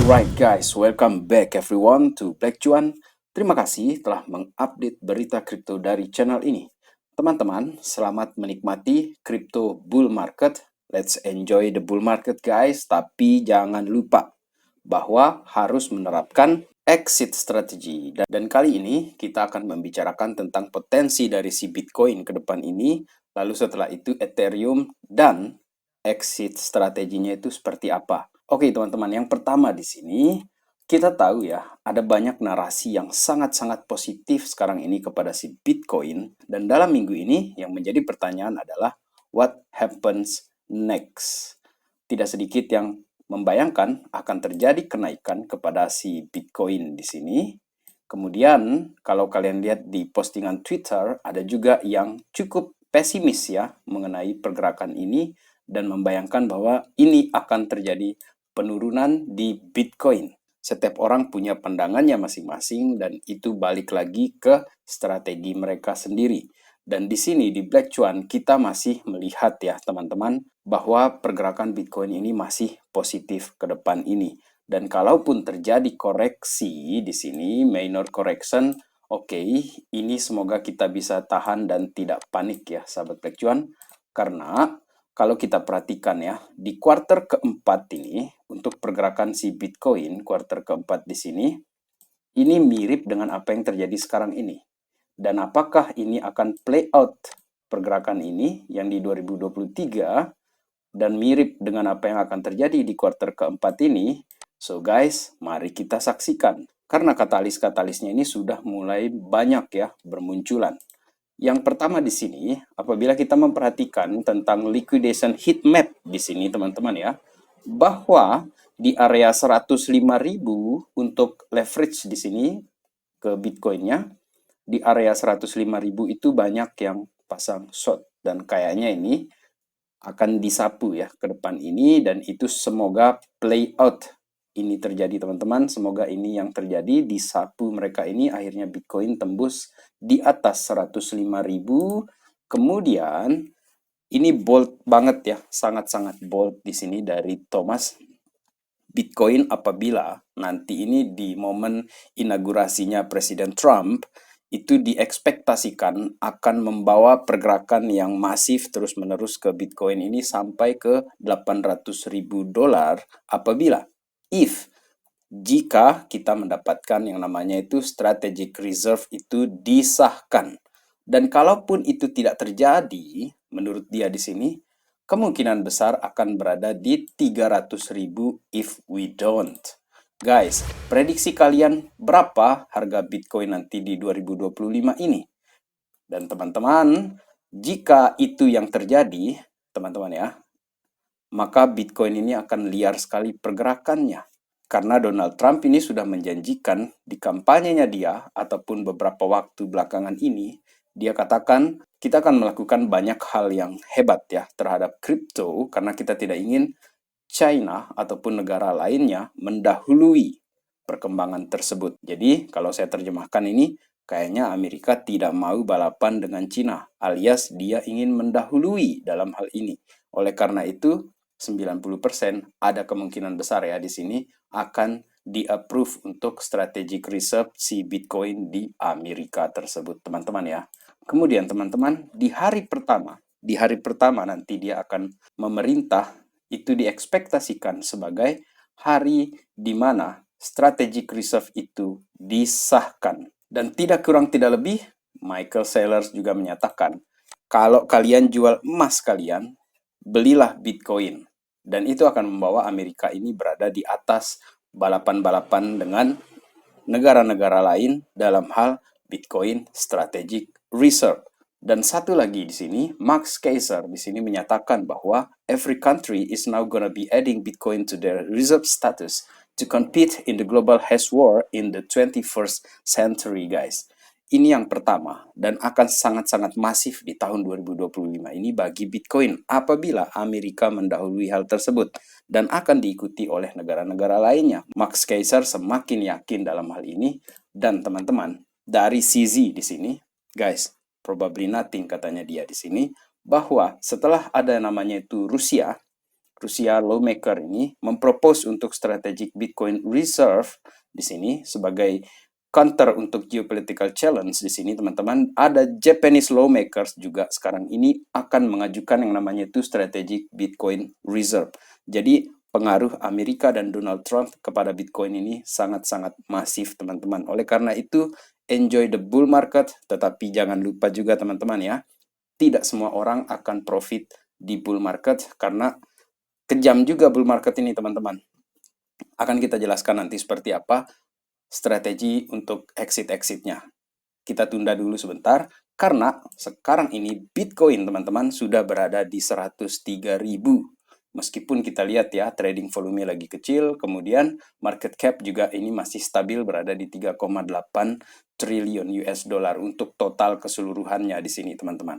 Alright guys, welcome back everyone to Black Cuan. Terima kasih telah mengupdate berita kripto dari channel ini. Teman-teman, selamat menikmati crypto bull market. Let's enjoy the bull market guys, tapi jangan lupa bahwa harus menerapkan exit strategy. Dan kali ini kita akan membicarakan tentang potensi dari si Bitcoin ke depan ini, lalu setelah itu Ethereum dan exit strateginya itu seperti apa. Oke teman-teman, yang pertama di sini kita tahu ya, ada banyak narasi yang sangat-sangat positif sekarang ini kepada si Bitcoin. Dan dalam minggu ini yang menjadi pertanyaan adalah what happens next? Tidak sedikit yang membayangkan akan terjadi kenaikan kepada si Bitcoin di sini. Kemudian kalau kalian lihat di postingan Twitter, ada juga yang cukup pesimis ya mengenai pergerakan ini dan membayangkan bahwa ini akan terjadi penurunan di Bitcoin. Setiap orang punya pandangannya masing-masing dan itu balik lagi ke strategi mereka sendiri. Dan di sini di Black Cuan kita masih melihat ya teman-teman bahwa pergerakan Bitcoin ini masih positif ke depan ini. Dan kalaupun terjadi koreksi di sini, minor correction, oke, ini semoga kita bisa tahan dan tidak panik ya sahabat Black Cuan. Karena kalau kita perhatikan ya, di kuarter keempat ini, untuk pergerakan si Bitcoin, kuarter keempat di sini, ini mirip dengan apa yang terjadi sekarang ini. Dan apakah ini akan play out pergerakan ini yang di 2023 dan mirip dengan apa yang akan terjadi di kuarter keempat ini? So guys, mari kita saksikan. Karena katalis-katalisnya ini sudah mulai banyak ya bermunculan. Yang pertama di sini, apabila kita memperhatikan tentang liquidation heat map di sini teman-teman ya, bahwa di area 105.000 untuk leverage di sini ke Bitcoin-nya, di area 105.000 itu banyak yang pasang short dan kayaknya ini akan disapu ya ke depan ini dan itu semoga play out ini terjadi teman-teman, semoga ini yang terjadi, disapu mereka ini akhirnya Bitcoin tembus di atas 105.000. Kemudian ini bold banget ya, sangat-sangat bold di sini dari Thomas. Bitcoin apabila nanti ini di momen inaugurasinya Presiden Trump itu diekspektasikan akan membawa pergerakan yang masif terus-menerus ke Bitcoin ini sampai ke $800.000 apabila jika kita mendapatkan yang namanya itu strategic reserve itu disahkan. Dan kalaupun itu tidak terjadi, menurut dia di sini, kemungkinan besar akan berada di 300.000 if we don't. Guys, prediksi kalian berapa harga Bitcoin nanti di 2025 ini? Dan teman-teman, jika itu yang terjadi, teman-teman ya, maka Bitcoin ini akan liar sekali pergerakannya. Karena Donald Trump ini sudah menjanjikan di kampanyenya dia ataupun beberapa waktu belakangan ini, dia katakan kita akan melakukan banyak hal yang hebat ya terhadap kripto karena kita tidak ingin China ataupun negara lainnya mendahului perkembangan tersebut. Jadi kalau saya terjemahkan ini, kayaknya Amerika tidak mau balapan dengan China, alias dia ingin mendahului dalam hal ini. Oleh karena itu, 90% ada kemungkinan besar ya di sini akan di-approve untuk strategic reserve si Bitcoin di Amerika tersebut, teman-teman ya. Kemudian teman-teman, di hari pertama nanti dia akan memerintah, itu diekspektasikan sebagai hari di mana strategic reserve itu disahkan. Dan tidak kurang tidak lebih, Michael Saylor juga menyatakan, kalau kalian jual emas kalian, belilah Bitcoin. Dan itu akan membawa Amerika ini berada di atas balapan-balapan dengan negara-negara lain dalam hal Bitcoin Strategic Reserve. Dan satu lagi di sini, Max Keiser di sini menyatakan bahwa every country is now gonna be adding Bitcoin to their reserve status to compete in the global hash war in the 21st century, guys. Ini yang pertama dan akan sangat-sangat masif di tahun 2025 ini bagi Bitcoin apabila Amerika mendahului hal tersebut dan akan diikuti oleh negara-negara lainnya. Max Keiser semakin yakin dalam hal ini dan teman-teman dari CZ di sini, guys, probably nothing katanya dia di sini bahwa setelah ada namanya itu Rusia Rusia lawmaker ini mempropose untuk strategic Bitcoin reserve di sini sebagai counter untuk geopolitical challenge di sini teman-teman. Ada Japanese lawmakers juga sekarang ini akan mengajukan yang namanya itu strategic Bitcoin reserve. Jadi pengaruh Amerika dan Donald Trump kepada Bitcoin ini sangat-sangat masif teman-teman. Oleh karena itu enjoy the bull market, tetapi jangan lupa juga teman-teman ya, tidak semua orang akan profit di bull market karena kejam juga bull market ini teman-teman. Akan kita jelaskan nanti seperti apa strategi untuk exit-exitnya. Kita tunda dulu sebentar, karena sekarang ini Bitcoin teman-teman sudah berada di 103.000. Meskipun kita lihat ya, trading volume lagi kecil, kemudian market cap juga ini masih stabil berada di 3,8 triliun US dollar untuk total keseluruhannya di sini teman-teman.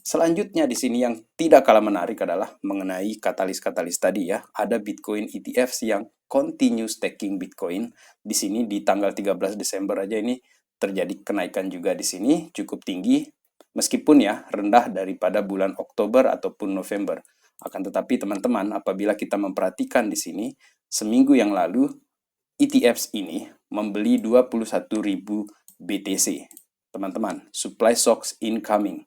Selanjutnya di sini yang tidak kalah menarik adalah mengenai katalis-katalis tadi ya. Ada Bitcoin ETFs yang continue staking Bitcoin. Di sini di tanggal 13 Desember aja ini terjadi kenaikan juga di sini cukup tinggi, meskipun ya rendah daripada bulan Oktober ataupun November. Akan tetapi teman-teman, apabila kita memperhatikan di sini, seminggu yang lalu ETFs ini membeli 21.000 BTC. Teman-teman, supply shocks incoming.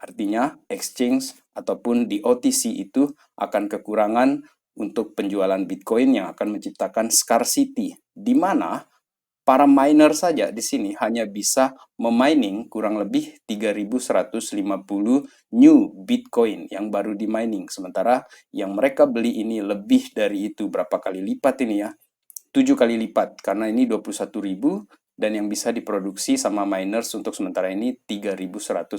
Artinya exchange ataupun di OTC itu akan kekurangan untuk penjualan Bitcoin yang akan menciptakan scarcity, di mana para miner saja di sini hanya bisa memining kurang lebih 3.150 new Bitcoin yang baru di mining. Sementara yang mereka beli ini lebih dari itu, berapa kali lipat ini ya? 7 kali lipat, karena ini 21.000 dan yang bisa diproduksi sama miners untuk sementara ini 3.150.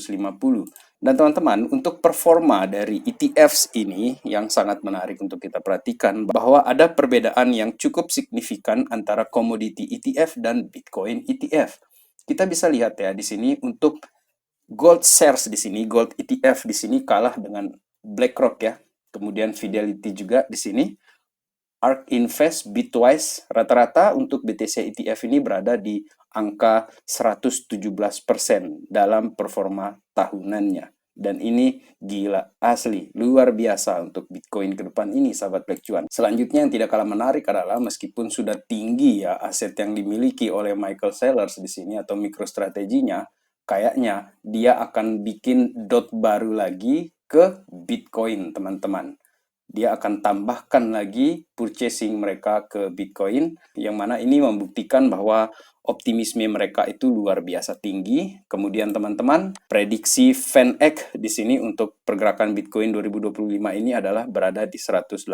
Dan teman-teman, untuk performa dari ETFs ini yang sangat menarik untuk kita perhatikan bahwa ada perbedaan yang cukup signifikan antara commodity ETF dan Bitcoin ETF. Kita bisa lihat ya di sini untuk gold shares di sini, gold ETF di sini kalah dengan BlackRock ya. Kemudian Fidelity juga di sini. ARK Invest, Bitwise, rata-rata untuk BTC ETF ini berada di angka 117% dalam performa tahunannya. Dan ini gila, asli, luar biasa untuk Bitcoin ke depan ini, sahabat Black Cuan. Selanjutnya yang tidak kalah menarik adalah meskipun sudah tinggi ya aset yang dimiliki oleh Michael Saylor di sini atau MicroStrategy-nya, kayaknya dia akan bikin dot baru lagi ke Bitcoin, teman-teman. Dia akan tambahkan lagi purchasing mereka ke Bitcoin, yang mana ini membuktikan bahwa optimisme mereka itu luar biasa tinggi. Kemudian teman-teman, prediksi FanEck di sini untuk pergerakan Bitcoin 2025 ini adalah berada di 180.000.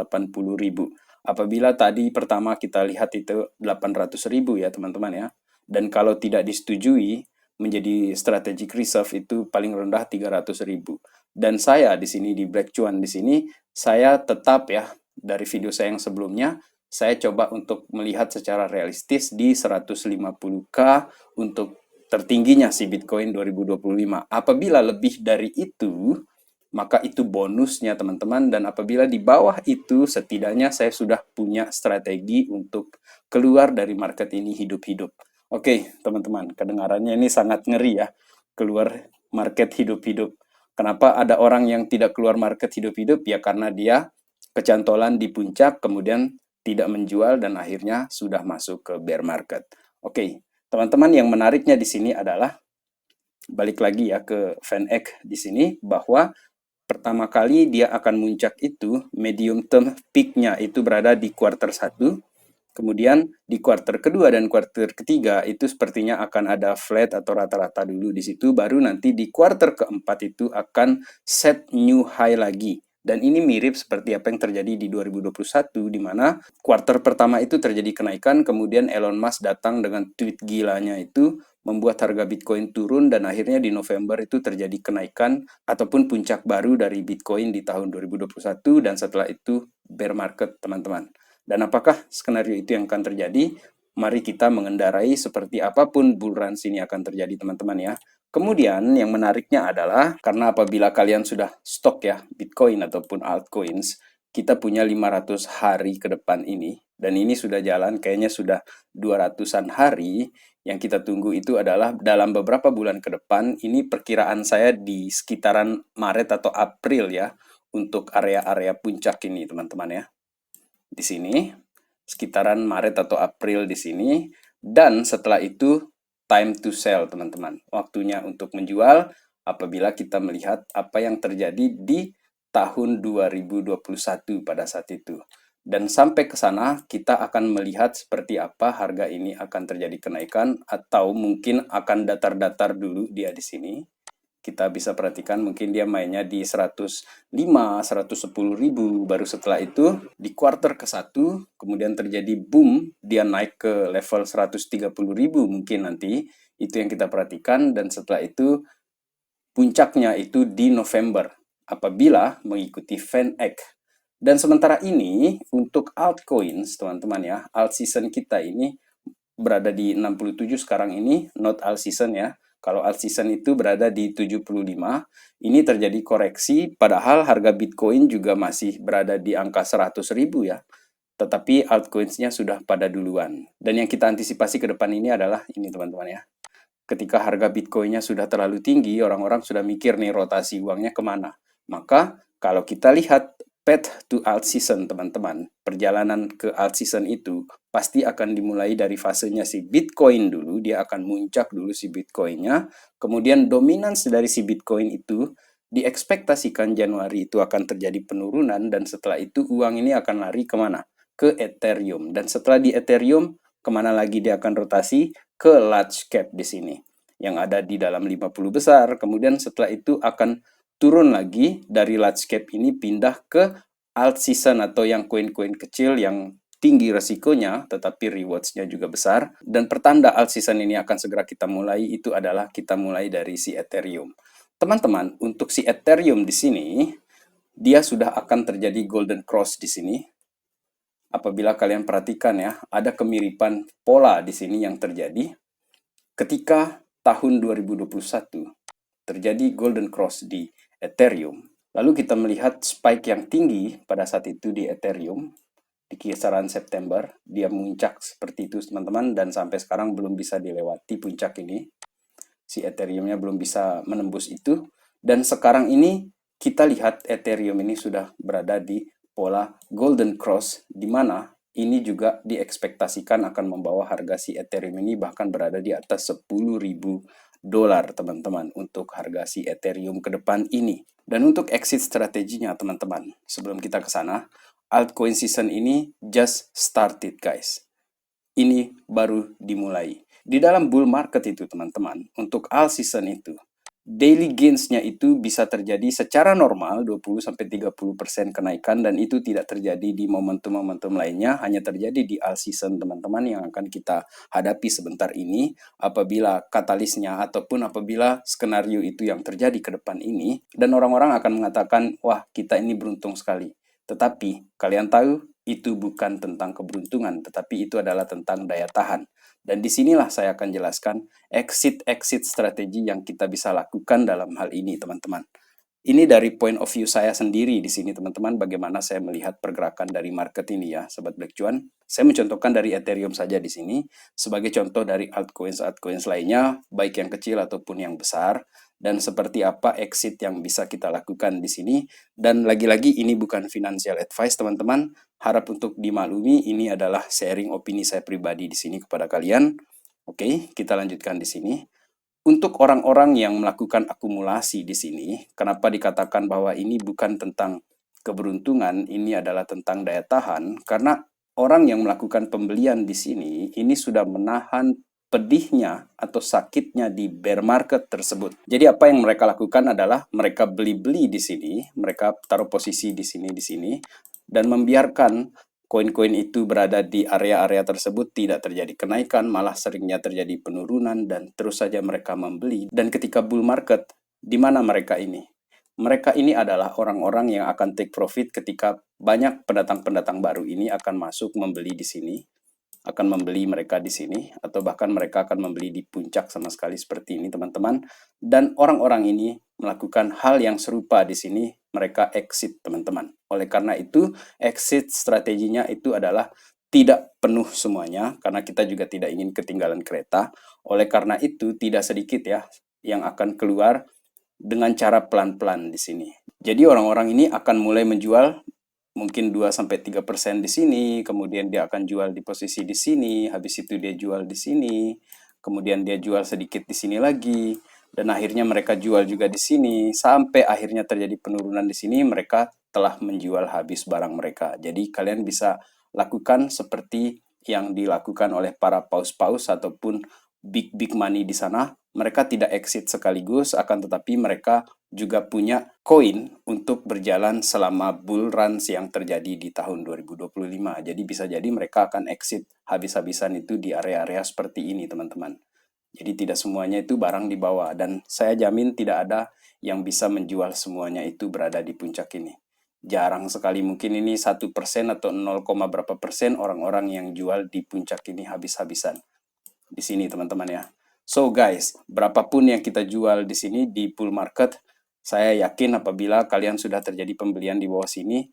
Apabila tadi pertama kita lihat itu 800.000 ya teman-teman ya. Dan kalau tidak disetujui menjadi strategic reserve itu paling rendah 300.000. Dan saya di sini di Black Cuan di sini saya tetap ya dari video saya yang sebelumnya saya coba untuk melihat secara realistis di 150k untuk tertingginya si Bitcoin 2025. Apabila lebih dari itu, maka itu bonusnya teman-teman, dan apabila di bawah itu setidaknya saya sudah punya strategi untuk keluar dari market ini hidup-hidup. Oke, teman-teman, kedengarannya ini sangat ngeri ya, keluar market hidup-hidup. Kenapa ada orang yang tidak keluar market hidup-hidup? Ya karena dia kecantolan di puncak, kemudian tidak menjual, dan akhirnya sudah masuk ke bear market. Oke, teman-teman, yang menariknya di sini adalah, balik lagi ya ke FanEck di sini, bahwa pertama kali dia akan muncak itu, medium term peak-nya itu berada di kuartal 1, kemudian di kuartal kedua dan kuartal ketiga itu sepertinya akan ada flat atau rata-rata dulu di situ, baru nanti di kuartal keempat itu akan set new high lagi. Dan ini mirip seperti apa yang terjadi di 2021, di mana kuartal pertama itu terjadi kenaikan, kemudian Elon Musk datang dengan tweet gilanya itu, membuat harga Bitcoin turun, dan akhirnya di November itu terjadi kenaikan ataupun puncak baru dari Bitcoin di tahun 2021, dan setelah itu bear market teman-teman. Dan apakah skenario itu yang akan terjadi? Mari kita mengendarai seperti apapun bull run ini akan terjadi teman-teman ya. Kemudian yang menariknya adalah karena apabila kalian sudah stok ya Bitcoin ataupun altcoins, kita punya 500 hari ke depan ini, dan ini sudah jalan kayaknya sudah 200-an hari. Yang kita tunggu itu adalah dalam beberapa bulan ke depan, ini perkiraan saya di sekitaran Maret atau April ya, untuk area-area puncak ini, teman-teman ya. Di sini, sekitaran Maret atau April di sini. Dan setelah itu, time to sell, teman-teman. Waktunya untuk menjual apabila kita melihat apa yang terjadi di tahun 2021 pada saat itu. Dan sampai ke sana, kita akan melihat seperti apa harga ini akan terjadi kenaikan, atau mungkin akan datar-datar dulu dia di sini. Kita bisa perhatikan mungkin dia mainnya di 105, 110 ribu, baru setelah itu di kuarter ke-1 kemudian terjadi boom, dia naik ke level 130 ribu mungkin nanti, itu yang kita perhatikan, dan setelah itu puncaknya itu di November apabila mengikuti VanEck. Dan sementara ini untuk altcoins teman-teman ya, alt season kita ini berada di 67 sekarang ini, not alt season ya. Kalau alt season itu berada di 75, ini terjadi koreksi, padahal harga Bitcoin juga masih berada di angka 100 ribu ya. Tetapi altcoins-nya sudah pada duluan. Dan yang kita antisipasi ke depan ini adalah ini teman-teman ya. Ketika harga Bitcoin-nya sudah terlalu tinggi, orang-orang sudah mikir nih rotasi uangnya kemana. Maka kalau kita lihat path to alt season teman-teman, perjalanan ke alt season itu pasti akan dimulai dari fasenya si Bitcoin dulu, dia akan muncak dulu si Bitcoin-nya, kemudian dominans dari si Bitcoin itu diekspektasikan Januari itu akan terjadi penurunan, dan setelah itu uang ini akan lari kemana? Ke Ethereum. Dan setelah di Ethereum, kemana lagi dia akan rotasi? Ke large cap di sini, yang ada di dalam 50 besar, kemudian setelah itu akan turun lagi dari large cap ini pindah ke alt season atau yang koin-koin kecil yang tinggi resikonya tetapi rewards-nya juga besar. Dan pertanda alt season ini akan segera kita mulai itu adalah kita mulai dari si Ethereum. Teman-teman, untuk si Ethereum di sini dia sudah akan terjadi golden cross di sini. Apabila kalian perhatikan ya, ada kemiripan pola di sini yang terjadi ketika tahun 2021 terjadi golden cross di Ethereum. Lalu kita melihat spike yang tinggi pada saat itu di Ethereum, di kisaran September, dia muncak seperti itu teman-teman, dan sampai sekarang belum bisa dilewati puncak ini. Si Ethereum-nya belum bisa menembus itu, dan sekarang ini kita lihat Ethereum ini sudah berada di pola golden cross, di mana ini juga diekspektasikan akan membawa harga si Ethereum ini bahkan berada di atas 10.000 dolar teman-teman untuk harga si Ethereum ke depan ini. Dan untuk exit strateginya teman-teman, sebelum kita ke sana, altcoin season ini just started guys. Ini baru dimulai. Di dalam bull market itu teman-teman, untuk alt season itu, daily gains-nya itu bisa terjadi secara normal 20-30% kenaikan, dan itu tidak terjadi di momentum-momentum lainnya, hanya terjadi di alt season teman-teman yang akan kita hadapi sebentar ini apabila katalisnya ataupun apabila skenario itu yang terjadi ke depan ini, dan orang-orang akan mengatakan, wah kita ini beruntung sekali. Tetapi kalian tahu itu bukan tentang keberuntungan, tetapi itu adalah tentang daya tahan. Dan disinilah saya akan jelaskan exit strategi yang kita bisa lakukan dalam hal ini, teman-teman. Ini dari point of view saya sendiri di sini, teman-teman, bagaimana saya melihat pergerakan dari market ini ya, Sobat Black Cuan. Saya mencontohkan dari Ethereum saja di sini, sebagai contoh dari altcoins lainnya, baik yang kecil ataupun yang besar, dan seperti apa exit yang bisa kita lakukan di sini. Dan lagi-lagi ini bukan financial advice, teman-teman. Harap untuk dimaklumi, ini adalah sharing opini saya pribadi di sini kepada kalian. Oke, kita lanjutkan di sini. Untuk orang-orang yang melakukan akumulasi di sini, kenapa dikatakan bahwa ini bukan tentang keberuntungan, ini adalah tentang daya tahan, karena orang yang melakukan pembelian di sini, ini sudah menahan pedihnya atau sakitnya di bear market tersebut. Jadi apa yang mereka lakukan adalah mereka beli-beli di sini, mereka taruh posisi di sini, dan membiarkan koin-koin itu berada di area-area tersebut, tidak terjadi kenaikan, malah seringnya terjadi penurunan, dan terus saja mereka membeli. Dan ketika bull market, di mana mereka ini? Mereka ini adalah orang-orang yang akan take profit ketika banyak pendatang-pendatang baru ini akan masuk membeli di sini, akan membeli mereka di sini, atau bahkan mereka akan membeli di puncak sama sekali seperti ini, teman-teman. Dan orang-orang ini melakukan hal yang serupa di sini, mereka exit, teman-teman. Oleh karena itu, exit strateginya itu adalah tidak penuh semuanya, karena kita juga tidak ingin ketinggalan kereta. Oleh karena itu, tidak sedikit ya yang akan keluar dengan cara pelan-pelan di sini. Jadi orang-orang ini akan mulai menjual mungkin 2-3% di sini, kemudian dia akan jual di posisi di sini, habis itu dia jual di sini, kemudian dia jual sedikit di sini lagi, dan akhirnya mereka jual juga di sini, sampai akhirnya terjadi penurunan di sini, mereka telah menjual habis barang mereka. Jadi kalian bisa lakukan seperti yang dilakukan oleh para paus-paus ataupun big money di sana. Mereka tidak exit sekaligus, akan tetapi mereka juga punya koin untuk berjalan selama bull runs yang terjadi di tahun 2025. Jadi bisa jadi mereka akan exit habis-habisan itu di area-area seperti ini, teman-teman. Jadi tidak semuanya itu barang di bawah, dan saya jamin tidak ada yang bisa menjual semuanya itu berada di puncak ini. Jarang sekali, mungkin ini 1% atau 0, berapa persen orang-orang yang jual di puncak ini habis-habisan. Di sini teman-teman ya. So guys, berapapun yang kita jual di sini di bull market, saya yakin apabila kalian sudah terjadi pembelian di bawah sini,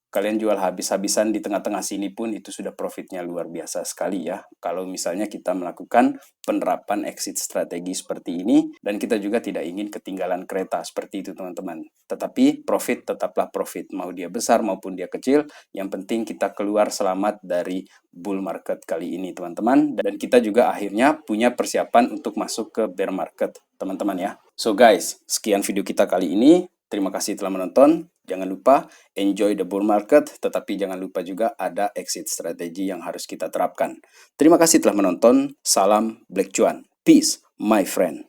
kalian jual habis-habisan di tengah-tengah sini pun itu sudah profitnya luar biasa sekali ya. Kalau misalnya kita melakukan penerapan exit strategi seperti ini, dan kita juga tidak ingin ketinggalan kereta seperti itu teman-teman. Tetapi profit tetaplah profit, mau dia besar maupun dia kecil, yang penting kita keluar selamat dari bull market kali ini teman-teman. Dan kita juga akhirnya punya persiapan untuk masuk ke bear market teman-teman ya. So guys, sekian video kita kali ini. Terima kasih telah menonton. Jangan lupa enjoy the bull market, tetapi jangan lupa juga ada exit strategi yang harus kita terapkan. Terima kasih telah menonton. Salam Black Cuan. Peace, my friend.